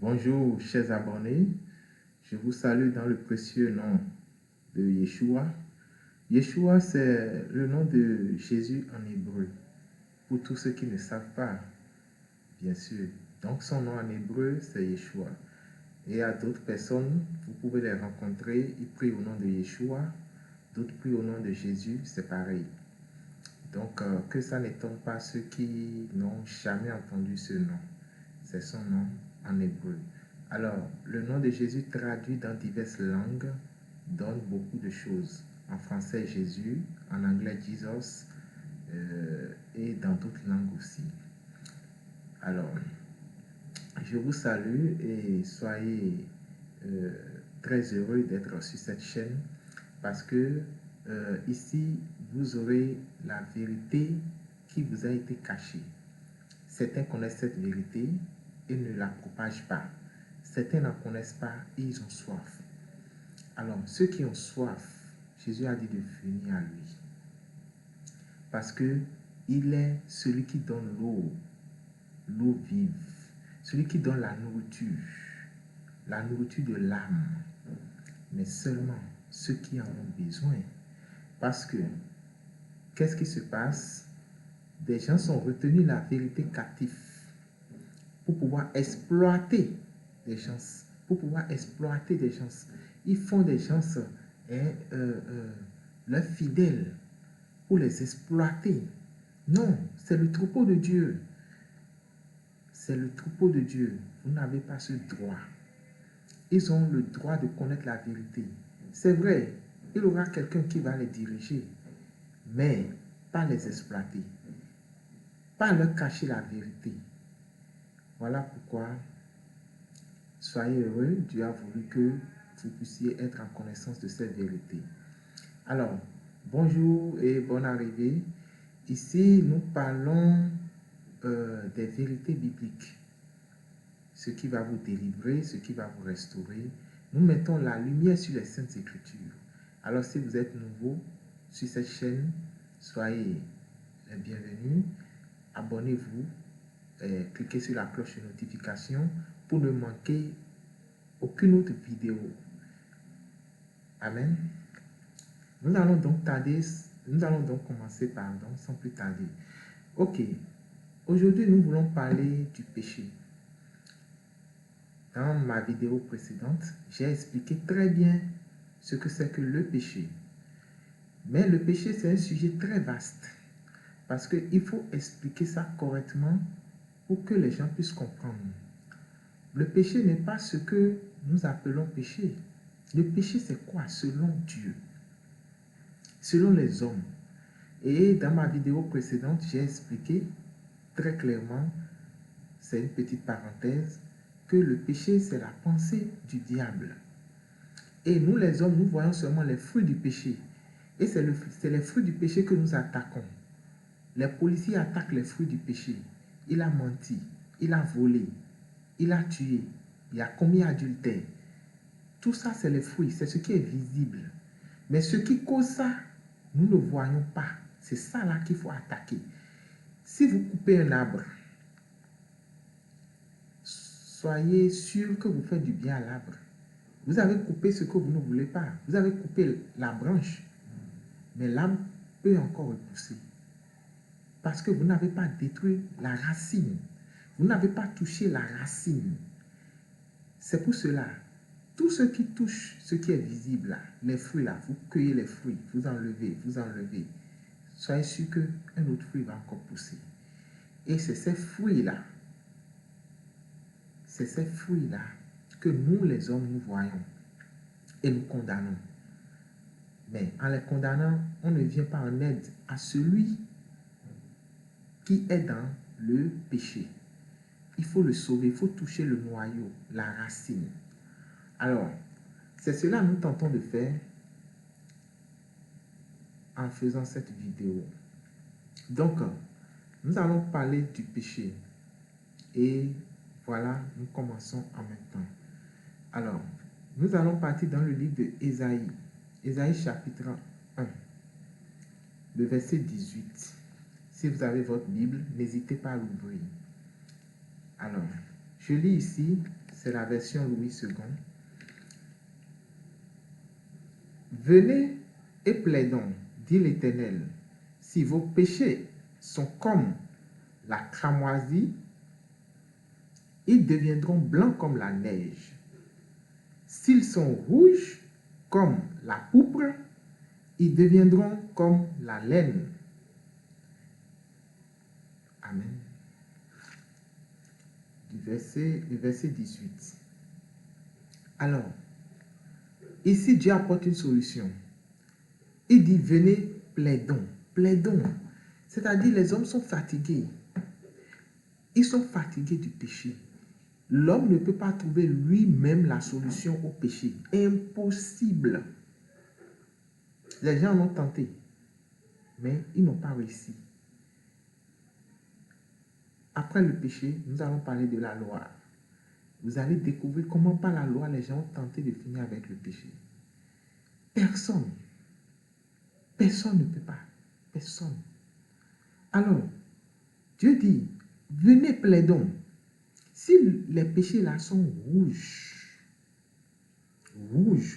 Bonjour, chers abonnés. Je vous salue dans le précieux nom de Yeshua. Yeshua, c'est le nom de Jésus en hébreu. Pour tous ceux qui ne savent pas, bien sûr. Donc, son nom en hébreu, c'est Yeshua. Et à d'autres personnes, vous pouvez les rencontrer. Ils prient au nom de Yeshua. D'autres prient au nom de Jésus. C'est pareil. Donc, que ça n'étonne pas ceux qui n'ont jamais entendu ce nom. C'est son nom en hébreu. Alors, le nom de Jésus traduit dans diverses langues donne beaucoup de choses. En français, Jésus, en anglais, Jesus, et dans d'autres langues aussi. Alors, je vous salue et soyez très heureux d'être sur cette chaîne parce que ici, vous aurez la vérité qui vous a été cachée. Certains connaissent cette vérité et ne la propagent pas. Certains n'en connaissent pas et ils ont soif. Alors, ceux qui ont soif, Jésus a dit de venir à lui. Parce que il est celui qui donne l'eau vive, celui qui donne la nourriture de l'âme, mais seulement ceux qui en ont besoin. Parce que, qu'est-ce qui se passe? Des gens sont retenus la vérité captive pour pouvoir exploiter des gens, Ils font des gens leurs fidèles pour les exploiter. Non, c'est le troupeau de Dieu. C'est le troupeau de Dieu. Vous n'avez pas ce droit. Ils ont le droit de connaître la vérité. C'est vrai, il y aura quelqu'un qui va les diriger, mais pas les exploiter. Pas leur cacher la vérité. Voilà pourquoi, soyez heureux, Dieu a voulu que vous puissiez être en connaissance de cette vérité. Alors, bonjour et bonne arrivée. Ici, nous parlons des vérités bibliques. Ce qui va vous délivrer, ce qui va vous restaurer. Nous mettons la lumière sur les Saintes Écritures. Alors, si vous êtes nouveau sur cette chaîne, soyez les bienvenus. Abonnez-vous. Cliquez sur la cloche de notification pour ne manquer aucune autre vidéo. Amen. Nous allons donc commencer sans plus tarder. Ok, aujourd'hui nous voulons parler du péché. Dans ma vidéo précédente, j'ai expliqué très bien ce que c'est que le péché. Mais le péché, c'est un sujet très vaste parce qu'il faut expliquer ça correctement pour que les gens puissent comprendre. Le péché n'est pas ce que nous appelons péché. Le péché, c'est quoi selon Dieu? Selon les hommes. Et dans ma vidéo précédente, j'ai expliqué très clairement, c'est une petite parenthèse, que le péché, c'est la pensée du diable. Et nous, les hommes, nous voyons seulement les fruits du péché. Et c'est les fruits du péché que nous attaquons. Les policiers attaquent les fruits du péché. Il a menti, il a volé, il a tué, il a commis adultère. Tout ça, c'est les fruits, c'est ce qui est visible. Mais ce qui cause ça, nous ne voyons pas. C'est ça là qu'il faut attaquer. Si vous coupez un arbre, soyez sûr que vous faites du bien à l'arbre. Vous avez coupé ce que vous ne voulez pas. Vous avez coupé la branche, mais l'arbre peut encore repousser. Parce que vous n'avez pas détruit la racine. Vous n'avez pas touché la racine. C'est pour cela, tout ce qui touche, ce qui est visible là, les fruits là, vous cueillez les fruits, vous enlevez. Soyez sûr qu'un autre fruit va encore pousser. Et c'est ces fruits-là, que nous les hommes, nous voyons et nous condamnons. Mais en les condamnant, on ne vient pas en aide à celui qui est dans le péché. Il faut le sauver, il faut toucher le noyau, la racine. Alors, c'est cela que nous tentons de faire en faisant cette vidéo. Donc, nous allons parler du péché. Et voilà, nous commençons en même temps. Alors, nous allons partir dans le livre de Ésaïe. Ésaïe chapitre 1, le verset 18. Si vous avez votre Bible, n'hésitez pas à l'ouvrir. Alors, je lis ici, c'est la version Louis II. Venez et plaidons, dit l'Éternel, si vos péchés sont comme la cramoisie, ils deviendront blancs comme la neige. S'ils sont rouges comme la pourpre, ils deviendront comme la laine. Amen. Le verset 18. Alors, ici, Dieu apporte une solution. Il dit, venez, plaidons, plaidons. C'est-à-dire, les hommes sont fatigués. Ils sont fatigués du péché. L'homme ne peut pas trouver lui-même la solution au péché. Impossible. Les gens l'ont tenté, mais ils n'ont pas réussi. Après le péché, nous allons parler de la loi. Vous allez découvrir comment par la loi, les gens ont tenté de finir avec le péché. Personne ne peut pas. Personne. Alors, Dieu dit, venez plaidons. Si les péchés là sont rouges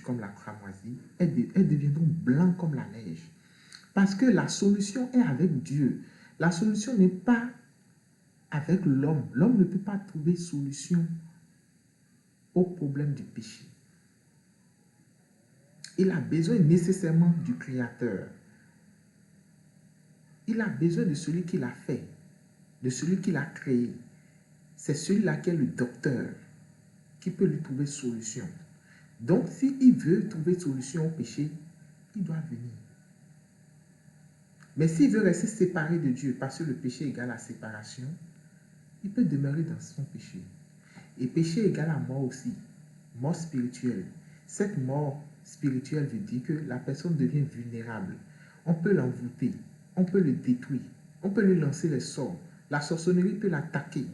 comme la cramoisie, elles deviendront blancs comme la neige. Parce que la solution est avec Dieu. La solution n'est pas avec l'homme. L'homme ne peut pas trouver solution au problème du péché. Il a besoin nécessairement du Créateur. Il a besoin de celui qui l'a fait, de celui qui l'a créé. C'est celui-là qui est le docteur, qui peut lui trouver solution. Donc, s'il veut trouver solution au péché, il doit venir. Mais s'il veut rester séparé de Dieu, parce que le péché égale la séparation, il peut demeurer dans son péché. Et péché égale à mort aussi, mort spirituelle. Cette mort spirituelle veut dire que la personne devient vulnérable. On peut l'envoûter, on peut le détruire, on peut lui lancer les sorts. La sorcellerie peut l'attaquer.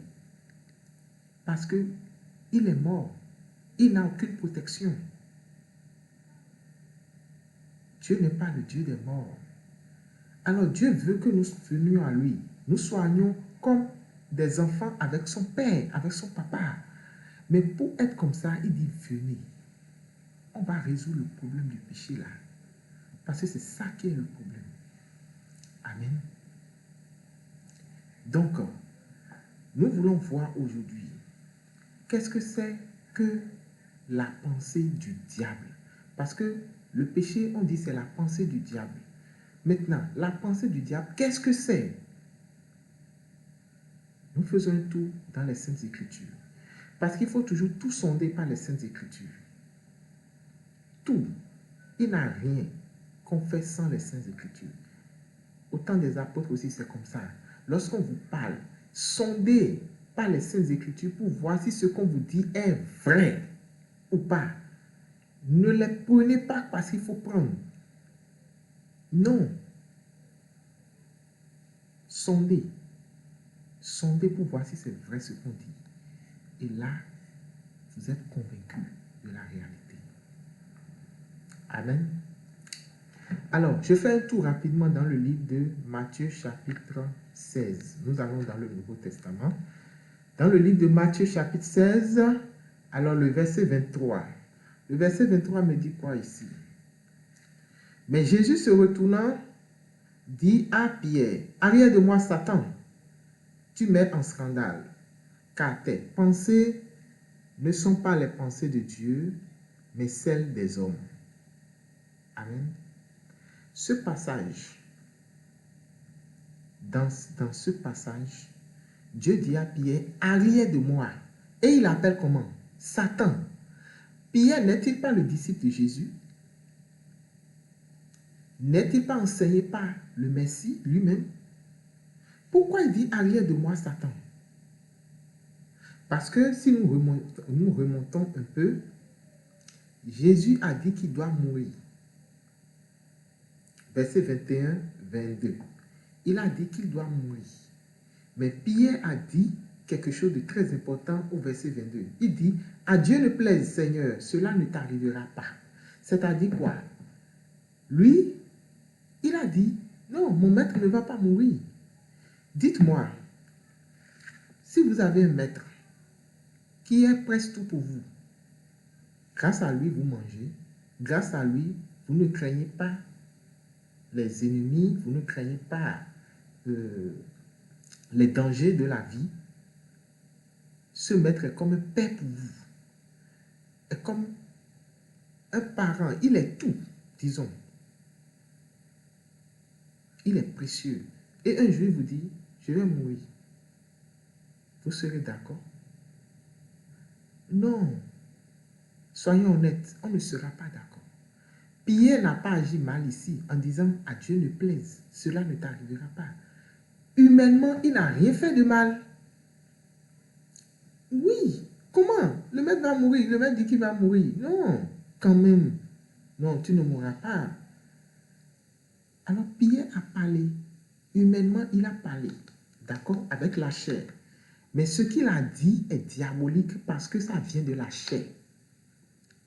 Parce qu'il est mort. Il n'a aucune protection. Dieu n'est pas le Dieu des morts. Alors Dieu veut que nous venions à lui. Nous soyons comme des enfants avec son père, avec son papa. Mais pour être comme ça, il dit venez. On va résoudre le problème du péché là. Parce que c'est ça qui est le problème. Amen. Donc, nous voulons voir aujourd'hui qu'est-ce que c'est que la pensée du diable. Parce que le péché, on dit c'est la pensée du diable. Maintenant, la pensée du diable, qu'est-ce que c'est? Nous faisons un tour dans les Saintes Écritures. Parce qu'il faut toujours tout sonder par les Saintes Écritures. Tout. Il n'y a rien qu'on fait sans les Saintes Écritures. Au temps des apôtres aussi, c'est comme ça. Lorsqu'on vous parle, sondez par les Saintes Écritures pour voir si ce qu'on vous dit est vrai ou pas. Ne les prenez pas parce qu'il faut prendre. Non. Sondez. Sondez pour voir si c'est vrai ce qu'on dit. Et là, vous êtes convaincu de la réalité. Amen. Alors, je fais un tour rapidement dans le livre de Matthieu chapitre 16. Nous allons dans le Nouveau Testament. Dans le livre de Matthieu chapitre 16, alors le verset 23. Le verset 23 me dit quoi ici? Mais Jésus se retournant, dit à Pierre, arrière de moi Satan, tu mets en scandale, car tes pensées ne sont pas les pensées de Dieu, mais celles des hommes. Amen. Ce passage, dans ce passage, Dieu dit à Pierre, arrière de moi. Et il appelle comment? Satan. Pierre n'est-il pas le disciple de Jésus? N'est-il pas enseigné par le Messie lui-même? Pourquoi il dit arrière de moi Satan? Parce que si nous remontons un peu, Jésus a dit qu'il doit mourir. Verset 21, 22. Il a dit qu'il doit mourir. Mais Pierre a dit quelque chose de très important au verset 22. Il dit, à Dieu ne plaise, Seigneur, cela ne t'arrivera pas. C'est-à-dire quoi? Lui, il a dit, non, mon maître ne va pas mourir. Dites-moi, si vous avez un maître qui est presque tout pour vous. Grâce à lui, vous mangez. Grâce à lui, vous ne craignez pas les ennemis, vous ne craignez pas les dangers de la vie. Ce maître est comme un père pour vous. Est comme un parent. Il est tout, disons. Il est précieux. Et un jour, il vous dit, je vais mourir. Vous serez d'accord? Non. Soyons honnêtes, on ne sera pas d'accord. Pierre n'a pas agi mal ici en disant à Dieu ne plaise. Cela ne t'arrivera pas. Humainement, il n'a rien fait de mal. Oui. Comment? Le maître va mourir. Le maître dit qu'il va mourir. Non. Quand même. Non, tu ne mourras pas. Alors Pierre a parlé. Humainement, il a parlé. D'accord? Avec la chair. Mais ce qu'il a dit est diabolique parce que ça vient de la chair.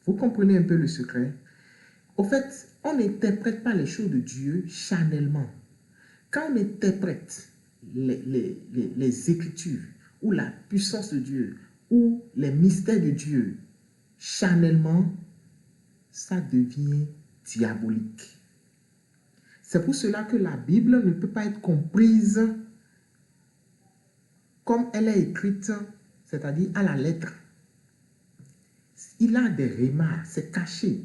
Vous comprenez un peu le secret? Au fait, on n'interprète pas les choses de Dieu charnellement. Quand on interprète les Écritures ou la puissance de Dieu ou les mystères de Dieu charnellement, ça devient diabolique. C'est pour cela que la Bible ne peut pas être comprise comme elle est écrite, c'est-à-dire à la lettre. Il a des remarques, c'est caché.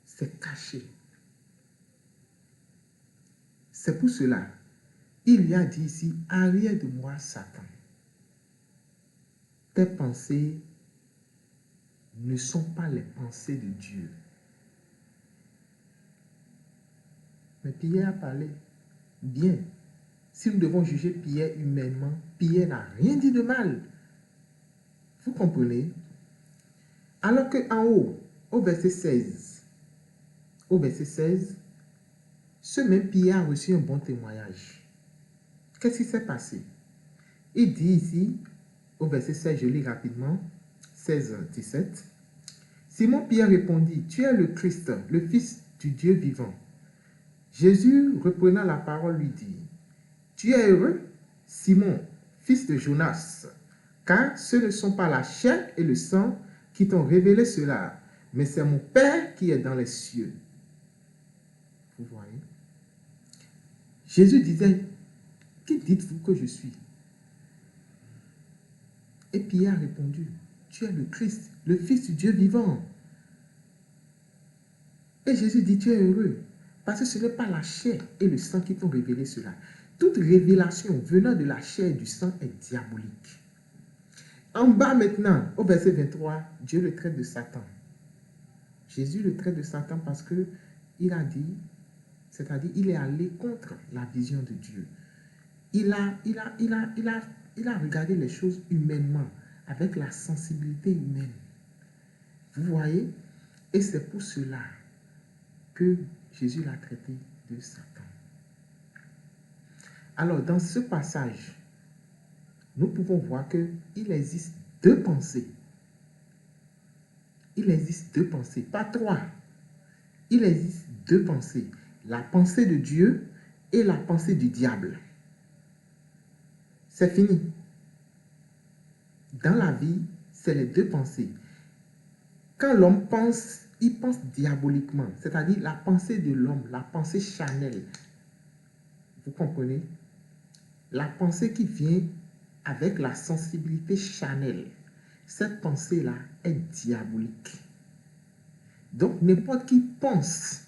C'est caché. C'est pour cela, il lui a dit ici, arrière de moi, Satan. Tes pensées ne sont pas les pensées de Dieu. Mais Pierre a parlé. Bien. Si nous devons juger Pierre humainement, Pierre n'a rien dit de mal. Vous comprenez? Alors qu'en haut, au verset 16, ce même Pierre a reçu un bon témoignage. Qu'est-ce qui s'est passé? Il dit ici, au verset 16, je lis rapidement, 16-17. Simon Pierre répondit, tu es le Christ, le Fils du Dieu vivant. Jésus, reprenant la parole, lui dit, tu es heureux, Simon, fils de Jonas, car ce ne sont pas la chair et le sang qui t'ont révélé cela, mais c'est mon Père qui est dans les cieux. Vous voyez? Jésus disait, qui dites-vous que je suis? Et Pierre a répondu, tu es le Christ, le Fils du Dieu vivant. Et Jésus dit, tu es heureux, parce que ce n'est pas la chair et le sang qui t'ont révélé cela. Toute révélation venant de la chair et du sang est diabolique. En bas maintenant, au verset 23, Dieu le traite de Satan. Jésus le traite de Satan parce que il a dit, c'est-à-dire il est allé contre la vision de Dieu. Il a regardé les choses humainement, avec la sensibilité humaine. Vous voyez? Et c'est pour cela que Jésus l'a traité de Satan. Alors, dans ce passage, nous pouvons voir qu'il existe deux pensées. Il existe deux pensées, pas trois. Il existe deux pensées. La pensée de Dieu et la pensée du diable. C'est fini. Dans la vie, c'est les deux pensées. Quand l'homme pense, il pense diaboliquement. C'est-à-dire la pensée de l'homme, la pensée charnelle. Vous comprenez? La pensée qui vient avec la sensibilité charnelle. Cette pensée-là est diabolique. Donc, n'importe qui pense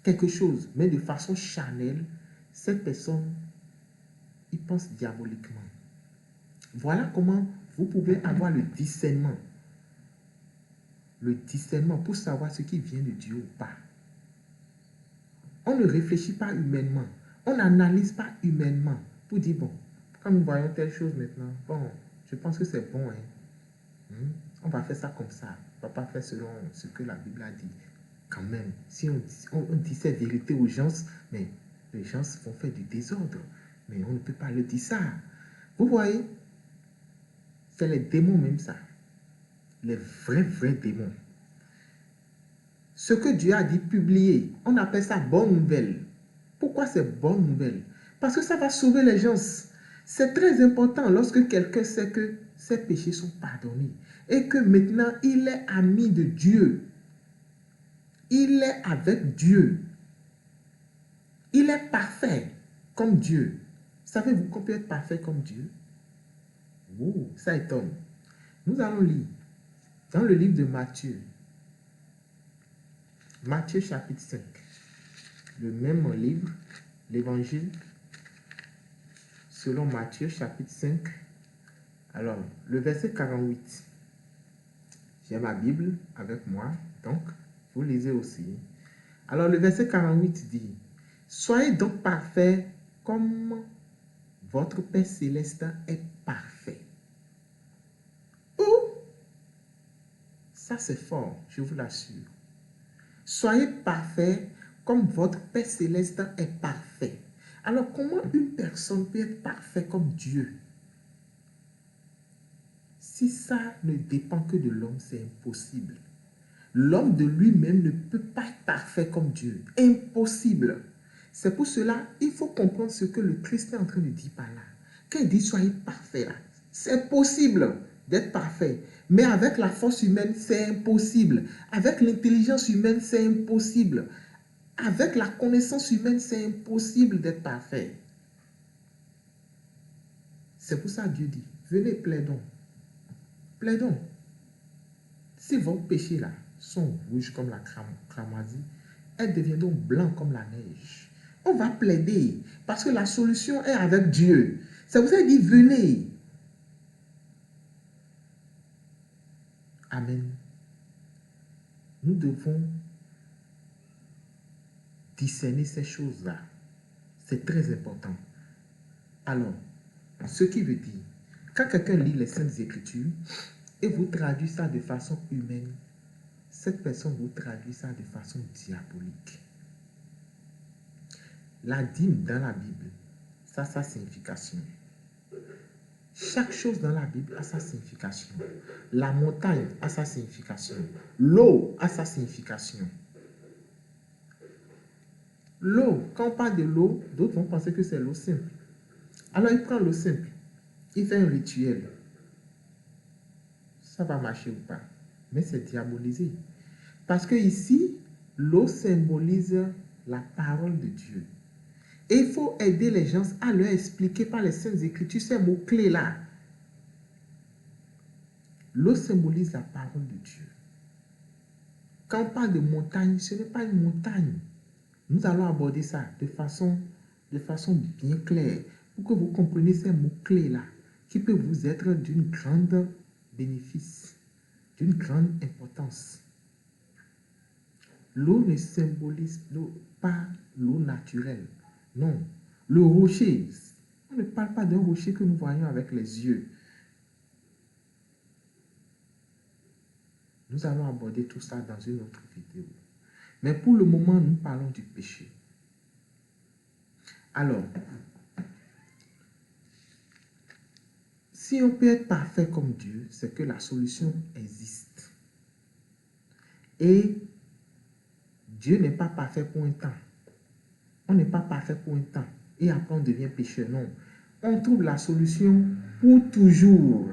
quelque chose, mais de façon charnelle, cette personne, il pense diaboliquement. Voilà comment vous pouvez avoir le discernement. Le discernement pour savoir ce qui vient de Dieu ou pas. On ne réfléchit pas humainement. On n'analyse pas humainement pour dire, bon, quand nous voyons telle chose maintenant, bon, je pense que c'est bon, hein. On va faire ça comme ça. On ne va pas faire selon ce que la Bible a dit. Quand même, si on dit cette vérité aux gens, mais les gens vont faire du désordre. Mais on ne peut pas le dire ça. Vous voyez, c'est les démons même ça. Les vrais démons. Ce que Dieu a dit publier, on appelle ça bonne nouvelle. Pourquoi c'est bonne nouvelle? Parce que ça va sauver les gens. C'est très important lorsque quelqu'un sait que ses péchés sont pardonnés et que maintenant il est ami de Dieu. Il est avec Dieu. Il est parfait comme Dieu. Savez-vous qu'on peut être parfait comme Dieu? Oh, ça étonne. Nous allons lire dans le livre de Matthieu. Matthieu chapitre 5. Le même livre, l'évangile, selon Matthieu chapitre 5. Alors, le verset 48. J'ai ma Bible avec moi, donc vous lisez aussi. Alors, le verset 48 dit, « Soyez donc parfaits comme votre Père céleste est parfait. » Oh, ça c'est fort, je vous l'assure. Soyez parfaits comme votre Père céleste est parfait. Alors, comment une personne peut être parfaite comme Dieu? Si ça ne dépend que de l'homme, c'est impossible. L'homme de lui-même ne peut pas être parfait comme Dieu. Impossible. C'est pour cela il faut comprendre ce que le Christ est en train de dire par là. Quand il dit soyez parfait là, c'est possible d'être parfait. Mais avec la force humaine, c'est impossible. Avec l'intelligence humaine, c'est impossible. Avec la connaissance humaine, c'est impossible d'être parfait. C'est pour ça que Dieu dit, venez plaidons. Plaidons. Si vos péchés là sont rouges comme la cramoisie, elles deviendront blancs comme la neige. On va plaider parce que la solution est avec Dieu. C'est pour ça qu'il dit venez. Amen. Nous devons discerner ces choses-là. C'est très important. Alors, ce qui veut dire, quand quelqu'un lit les Saintes Écritures et vous traduit ça de façon humaine, cette personne vous traduit ça de façon diabolique. La dîme dans la Bible, ça a sa signification. Chaque chose dans la Bible a sa signification. La montagne a sa signification. L'eau a sa signification. L'eau, quand on parle de l'eau, d'autres vont penser que c'est l'eau simple. Alors il prend l'eau simple, il fait un rituel. Ça va marcher ou pas? Mais c'est diabolisé. Parce que ici, l'eau symbolise la parole de Dieu. Et il faut aider les gens à leur expliquer par les Saintes Écritures ces mots-clés-là. L'eau symbolise la parole de Dieu. Quand on parle de montagne, ce n'est pas une montagne. Nous allons aborder ça de façon bien claire pour que vous compreniez ces mots-clés-là qui peuvent vous être d'une grande bénéfice, d'une grande importance. L'eau ne symbolise pas l'eau naturelle. Non. Le rocher, on ne parle pas d'un rocher que nous voyons avec les yeux. Nous allons aborder tout ça dans une autre vidéo. Mais pour le moment, nous parlons du péché. Alors, si on peut être parfait comme Dieu, c'est que la solution existe. Et Dieu n'est pas parfait pour un temps. On n'est pas parfait pour un temps. Et après, on devient pécheur. Non. On trouve la solution pour toujours.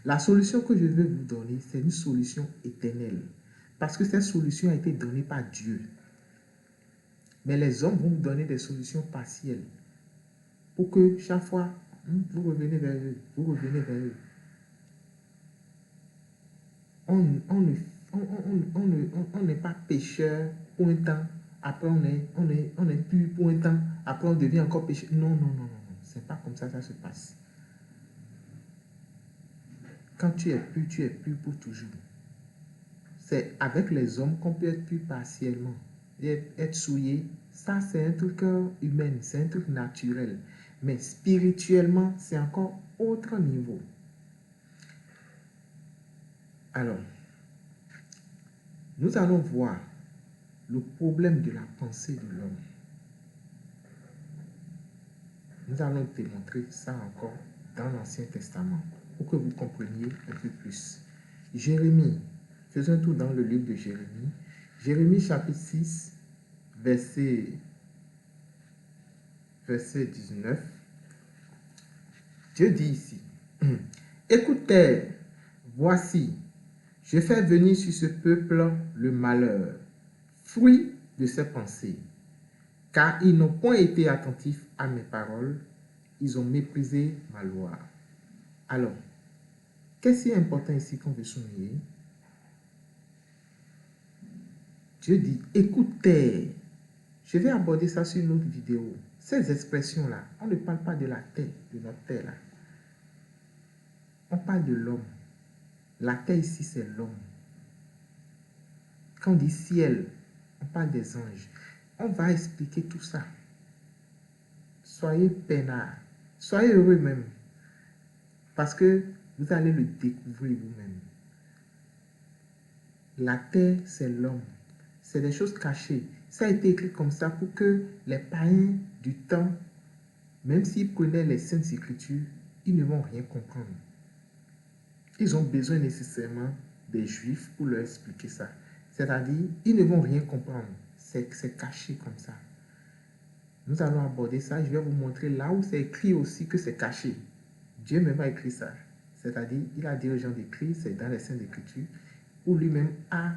La solution que je vais vous donner, c'est une solution éternelle. Parce que cette solution a été donnée par Dieu. Mais les hommes vont vous donner des solutions partielles. Pour que chaque fois, vous revenez vers eux. Vous revenez vers eux. On n'est pas pécheur pour un temps. Après, on est pur pour un temps. Après, on devient encore pécheur. Non, non, non, non. C'est pas comme ça se passe. Quand tu es pur pour toujours. C'est avec les hommes qu'on peut être pur partiellement. Et être souillé, ça c'est un truc humain, c'est un truc naturel. Mais spirituellement, c'est encore autre niveau. Alors, nous allons voir le problème de la pensée de l'homme. Nous allons démontrer ça encore dans l'Ancien Testament pour que vous compreniez un peu plus. Jérémie, faisons un tour dans le livre de Jérémie. Jérémie chapitre 6, verset 19. Dieu dit ici, Écoutez, voici, je fais venir sur ce peuple le malheur, fruit de ses pensées, car ils n'ont point été attentifs à mes paroles, ils ont méprisé ma loi. Alors, qu'est-ce qui est important ici qu'on veut souligner? Dieu dit, écoutez, je vais aborder ça sur une autre vidéo. Ces expressions-là, on ne parle pas de la terre, de notre terre là. On parle de l'homme. La terre ici, c'est l'homme. Quand on dit ciel, on parle des anges. On va expliquer tout ça. Soyez peinards. Soyez heureux même. Parce que vous allez le découvrir vous-même. La terre, c'est l'homme. C'est des choses cachées. Ça a été écrit comme ça pour que les païens du temps, même s'ils prenaient les Saintes Écritures, ils ne vont rien comprendre. Ils ont besoin nécessairement des Juifs pour leur expliquer ça. C'est-à-dire, ils ne vont rien comprendre. C'est caché comme ça. Nous allons aborder ça. Je vais vous montrer là où c'est écrit aussi que c'est caché. Dieu même a écrit ça. C'est-à-dire, il a dit aux gens d'écrire, c'est dans les Saintes Écritures, où lui-même a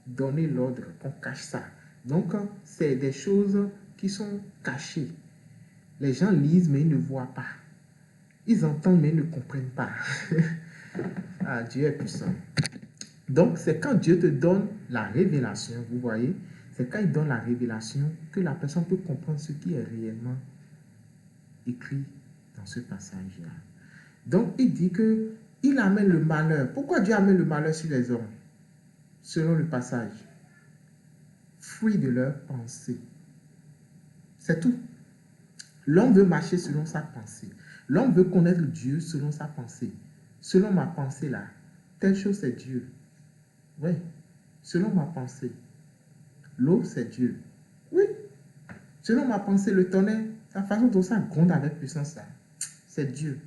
donné l'ordre qu'on cache ça. Donc, c'est des choses qui sont cachées. Les gens lisent, mais ils ne voient pas. Ils entendent, mais ils ne comprennent pas. Ah, Dieu est puissant. Donc, c'est quand Dieu te donne la révélation, vous voyez, c'est quand il donne la révélation que la personne peut comprendre ce qui est réellement écrit dans ce passage-là. Donc, il dit que il amène le malheur. Pourquoi Dieu amène le malheur sur les hommes? Selon le passage. Fruit de leur pensée. C'est tout. L'homme veut marcher selon sa pensée. L'homme veut connaître Dieu selon sa pensée. Selon ma pensée là, telle chose c'est Dieu. Oui, selon ma pensée. L'eau c'est Dieu. Oui, selon ma pensée, le tonnerre, la façon dont ça gronde avec puissance là, c'est Dieu.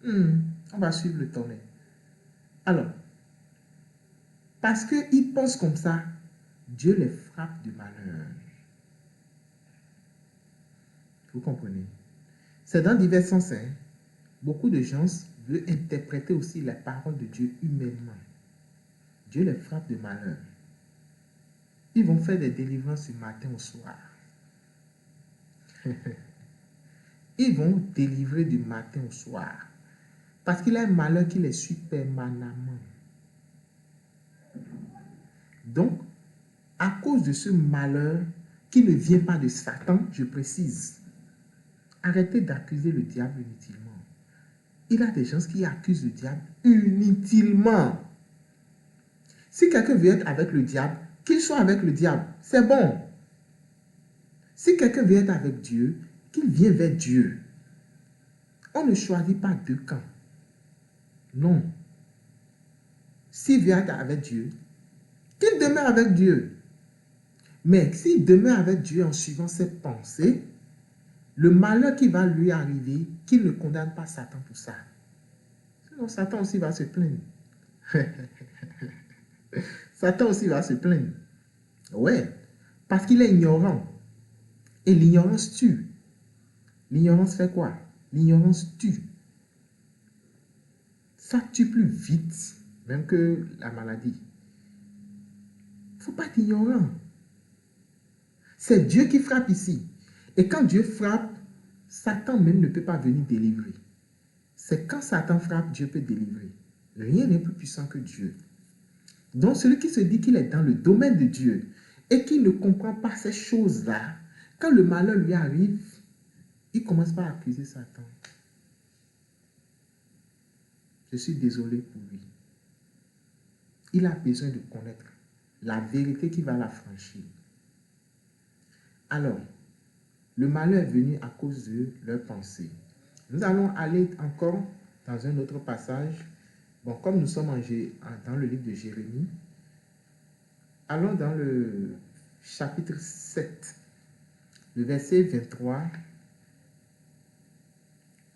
On va suivre le tonnerre. Alors, parce qu'ils pensent comme ça, Dieu les frappe de malheur. Vous comprenez? C'est dans divers sens. Hein? Beaucoup de gens veulent interpréter aussi les paroles de Dieu humainement. Dieu les frappe de malheur. Ils vont faire des délivrances du matin au soir. Ils vont délivrer du matin au soir. Parce qu'il y a un malheur qui les suit permanemment. Donc, à cause de ce malheur qui ne vient pas de Satan, je précise, arrêtez d'accuser le diable inutilement. Il y a des gens qui accusent le diable inutilement. Si quelqu'un veut être avec le diable, qu'il soit avec le diable, c'est bon. Si quelqu'un veut être avec Dieu, qu'il vienne vers Dieu. On ne choisit pas deux camps. Non. S'il veut être avec Dieu, qu'il demeure avec Dieu. Mais s'il demeure avec Dieu en suivant ses pensées, le malheur qui va lui arriver, qu'il ne condamne pas Satan pour ça. Sinon, Satan aussi va se plaindre. Satan aussi va se plaindre. Ouais, parce qu'il est ignorant. Et l'ignorance tue. L'ignorance fait quoi? L'ignorance tue. Ça tue plus vite, même que la maladie. Il ne faut pas être ignorant. C'est Dieu qui frappe ici. Et quand Dieu frappe, Satan même ne peut pas venir délivrer. C'est quand Satan frappe, Dieu peut délivrer. Rien n'est plus puissant que Dieu. Donc celui qui se dit qu'il est dans le domaine de Dieu et qui ne comprend pas ces choses-là, quand le malheur lui arrive, il commence par accuser Satan. Je suis désolé pour lui. Il a besoin de connaître la vérité qui va l'affranchir. Alors, le malheur est venu à cause de leurs pensées. Nous allons aller encore dans un autre passage. Bon, comme nous sommes dans le livre de Jérémie, allons dans le chapitre 7, le verset 23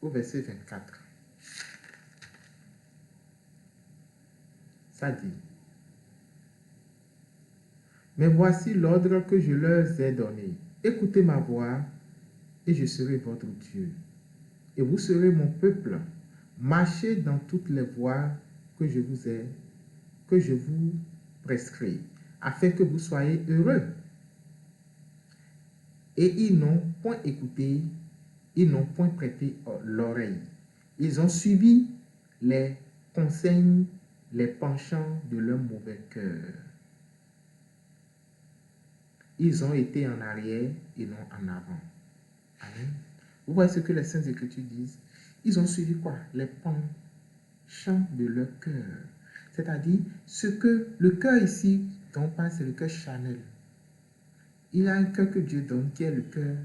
au verset 24. Ça dit: mais voici l'ordre que je leur ai donné. Écoutez ma voix, et je serai votre Dieu. Et vous serez mon peuple. Marchez dans toutes les voies que je vous prescris, afin que vous soyez heureux. Et ils n'ont point écouté, ils n'ont point prêté l'oreille. Ils ont suivi les conseils, les penchants de leur mauvais cœur. Ils ont été en arrière et non en avant. Amen. Vous voyez ce que les Saintes Écritures disent? Ils ont suivi quoi? Les penchants de leur cœur. C'est-à-dire, ce que le cœur ici dont on parle, c'est le cœur charnel. Il y a un cœur que Dieu donne qui est le cœur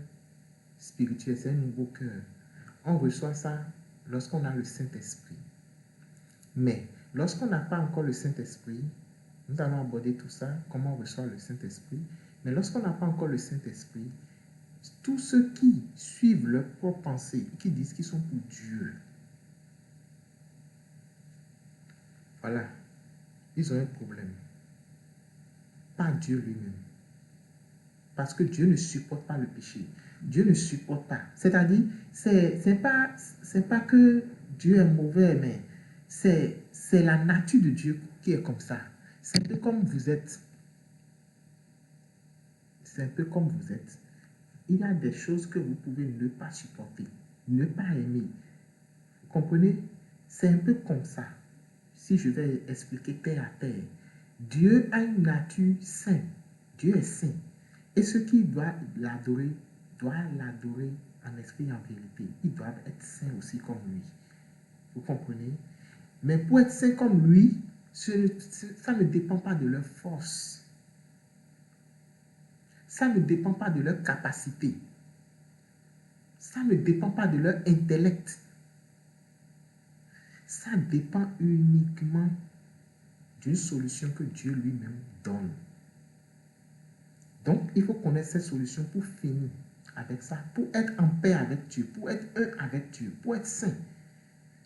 spirituel, c'est un nouveau cœur. On reçoit ça lorsqu'on a le Saint-Esprit. Mais lorsqu'on n'a pas encore le Saint-Esprit, nous allons aborder tout ça, comment on reçoit le Saint-Esprit. Mais lorsqu'on n'a pas encore le Saint-Esprit, tous ceux qui suivent leurs propres pensées, qui disent qu'ils sont pour Dieu, voilà, ils ont un problème. Pas Dieu lui-même. Parce que Dieu ne supporte pas le péché. Dieu ne supporte pas. C'est-à-dire, c'est pas que Dieu est mauvais, mais c'est la nature de Dieu qui est comme ça. C'est un peu comme vous êtes. C'est un peu comme vous êtes. Il y a des choses que vous pouvez ne pas supporter, ne pas aimer. Vous comprenez? C'est un peu comme ça. Si je vais expliquer terre à terre, Dieu a une nature sainte. Dieu est saint. Et ceux qui doivent l'adorer en esprit et en vérité. Ils doivent être saints aussi comme lui. Vous comprenez? Mais pour être saint comme lui, ça ne dépend pas de leur force. Ça ne dépend pas de leur capacité. Ça ne dépend pas de leur intellect. Ça dépend uniquement d'une solution que Dieu lui-même donne. Donc, il faut connaître cette solution pour finir avec ça, pour être en paix avec Dieu, pour être un avec Dieu, pour être saint.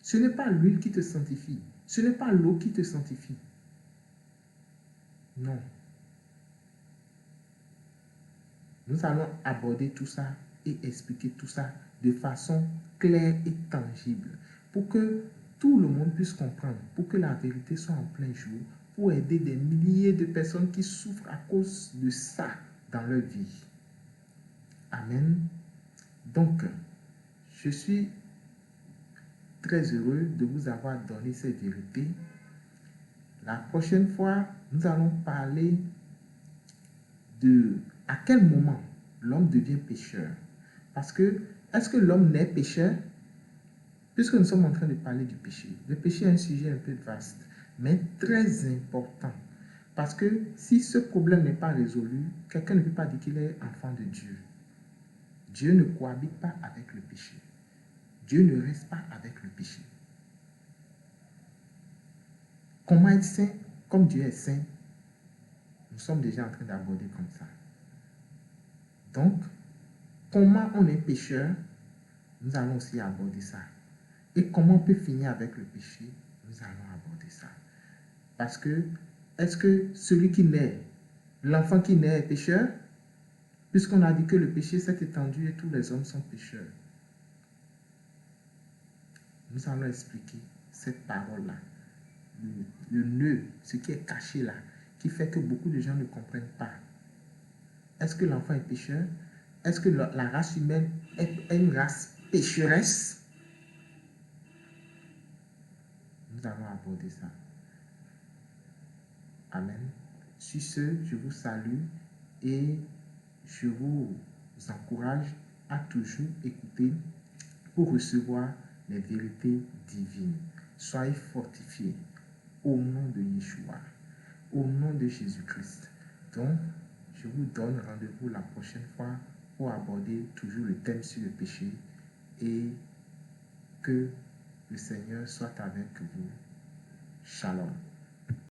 Ce n'est pas l'huile qui te sanctifie. Ce n'est pas l'eau qui te sanctifie. Non. Nous allons aborder tout ça et expliquer tout ça de façon claire et tangible pour que tout le monde puisse comprendre, pour que la vérité soit en plein jour, pour aider des milliers de personnes qui souffrent à cause de ça dans leur vie. Amen. Donc, je suis très heureux de vous avoir donné cette vérité. La prochaine fois, nous allons parler de à quel moment l'homme devient pécheur. Parce que, est-ce que l'homme naît pécheur? Puisque nous sommes en train de parler du péché. Le péché est un sujet un peu vaste, mais très important. Parce que si ce problème n'est pas résolu, quelqu'un ne peut pas dire qu'il est enfant de Dieu. Dieu ne cohabite pas avec le péché. Dieu ne reste pas avec le péché. Comment être saint comme Dieu est saint? Nous sommes déjà en train d'aborder comme ça. Donc, comment on est pécheur? Nous allons aussi aborder ça. Et comment on peut finir avec le péché? Nous allons aborder ça. Parce que, est-ce que celui qui naît, l'enfant qui naît est pécheur? Puisqu'on a dit que le péché s'est étendu et tous les hommes sont pécheurs. Nous allons expliquer cette parole-là. Le nœud, ce qui est caché là, qui fait que beaucoup de gens ne comprennent pas. Est-ce que l'enfant est pécheur? Est-ce que la race humaine est une race pécheresse? Nous allons aborder ça. Amen. Sur ce, je vous salue et je vous encourage à toujours écouter pour recevoir les vérités divines. Soyez fortifiés au nom de Yeshua, au nom de Jésus-Christ. Donc, je vous donne rendez-vous la prochaine fois pour aborder toujours le thème sur le péché et que le Seigneur soit avec vous. Shalom.